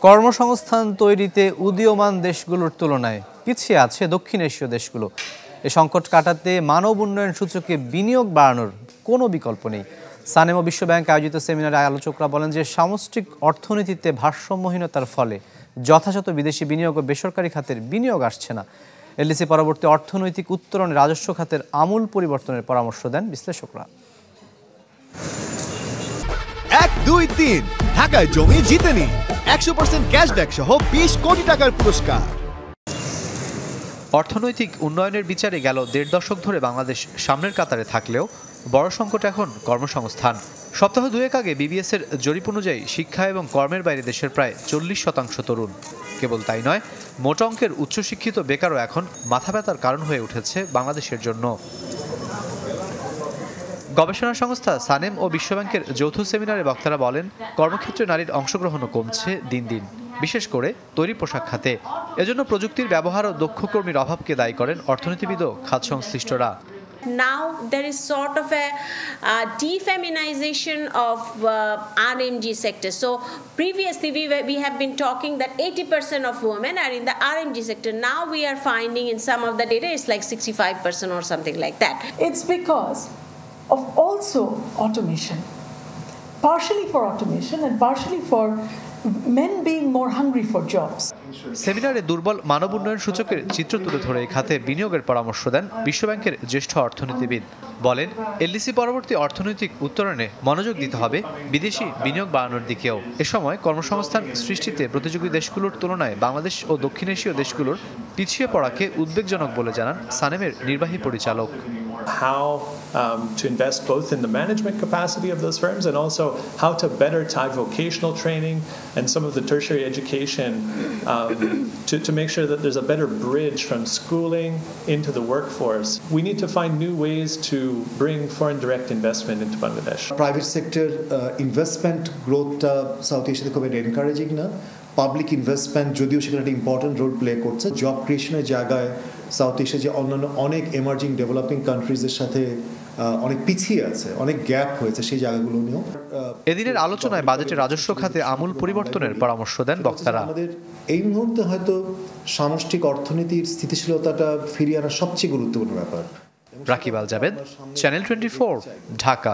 কর্মসংস্থান তৈরিতে উদীয়মান দেশগুলোর তুলনায় পিছিয়ে আছে দক্ষিণ এশীয় দেশগুলো। এ সংকট কাটাতে মানব উন্নয়ন সূচকে বিনিয়োগ বাড়ানোর কোনো বিকল্প নেই। সানেম ও বিশ্বব্যাংক আয়োজিত সেমিনারে আলোচকরা বলেন যে সামষ্টিক অর্থনীতিতে ভারসাম্যহীনতার ফলে যথাযথ বিদেশি বিনিয়োগ ও বেসরকারি খাতের বিনিয়োগ আসছে না। এলডিসি পরবর্তী অর্থনৈতিক উত্তরণে রাজস্ব খাতের আমূল পরিবর্তনের পরামর্শ দেন বিশ্লেষকরা। 1, 2, 3 ঢাকায় জমি জিতে নিন 100% ক্যাশব্যাক সহ 20 কোটি টাকার পুরস্কার। অর্থনৈতিক উন্নয়নের বিচারে গেল 1.5 দশক ধরে বাংলাদেশ সামনের কাতারে থাকলেও বড় সংকট এখন কর্মসংস্থান। সপ্তাহ দুয়েক আগে বিবিএস এর জরিপ অনুযায়ী শিক্ষা এবং কর্মের বাইরে দেশের প্রায় 40% তরুণ। কেবল তাই নয়, মোটা অঙ্কের উচ্চশিক্ষিত বেকারও এখন মাথা ব্যথার কারণ হয়ে উঠেছে বাংলাদেশের জন্য। গবেষণা সংস্থা সানেম ও বিশ্বব্যাংকের যৌথ সেমিনারে বক্তারা বলেন, কর্মক্ষেত্রে নারীর অংশগ্রহণও কমছে দিন দিন, বিশেষ করে তৈরি পোশাক খাতে। এজন্য প্রযুক্তির ব্যবহার ও দক্ষ কর্মীর অভাবকে দায়ী করেন অর্থনীতিবিদ ও খাত সংশ্লিষ্টরা। Now there is sort of a defeminization of RMG sector. So previously we have been talking that 80% of women are in the RMG sector. Now we are finding in some of the data it's like 65% or something like that. It's because of also automation, partially for automation and partially for men being more hungry for jobs. সেমিনারে দুর্বল মানব উন্নয়ন সূচকের চিত্র তুলে ধরে এই খাতে বিনিয়োগের পরামর্শ দেন বিশ্বব্যাংকের জ্যেষ্ঠ অর্থনীতিবিদ। বলেন, এলডিসি পরবর্তী অর্থনৈতিক উত্তরণে মনোযোগ দিতে হবে বিদেশি বিনিয়োগ বাড়ানোর দিকেও। এ সময় কর্মসংস্থান সৃষ্টিতে প্রতিযোগী দেশগুলোর তুলনায় বাংলাদেশ ও দক্ষিণ এশীয় দেশগুলোর পিছিয়ে পড়াকে উদ্বেগজনক বলে জানান সানেমের নির্বাহী পরিচালক। How to invest both in the management capacity of those firms and also how to better tie vocational training and some of the tertiary education to make sure that there's a better bridge from schooling into the workforce. We need to find new ways to bring foreign direct investment into Bangladesh. Private sector investment growth South Asia খুব encouraging না। Public investment যদিও সেখানে একটা important role play করছে, job ক্রিয়েশনের জায়গায় south Asia যে অন্যান্য অনেক এমার্জিং ডেভেলপিং কান্ট্রিজের সাথে অনেক পিছিয়ে আছে, অনেক গ্যাপ হয়েছে, সেই জায়গাগুলো নিয়েও এদিনের আলোচনায় বাজেটের রাজস্ব খাতে আমূল পরিবর্তনের পরামর্শ দেন বক্তারা। আমাদের এই মুহূর্তে হয়তো সামষ্টিক অর্থনীতির স্থিতিশীলতাটা ফিরিয়ে আনা সবচেয়ে গুরুত্বপূর্ণ ব্যাপার। রাকিব আল জাবেদ, চ্যানেল 24, ঢাকা।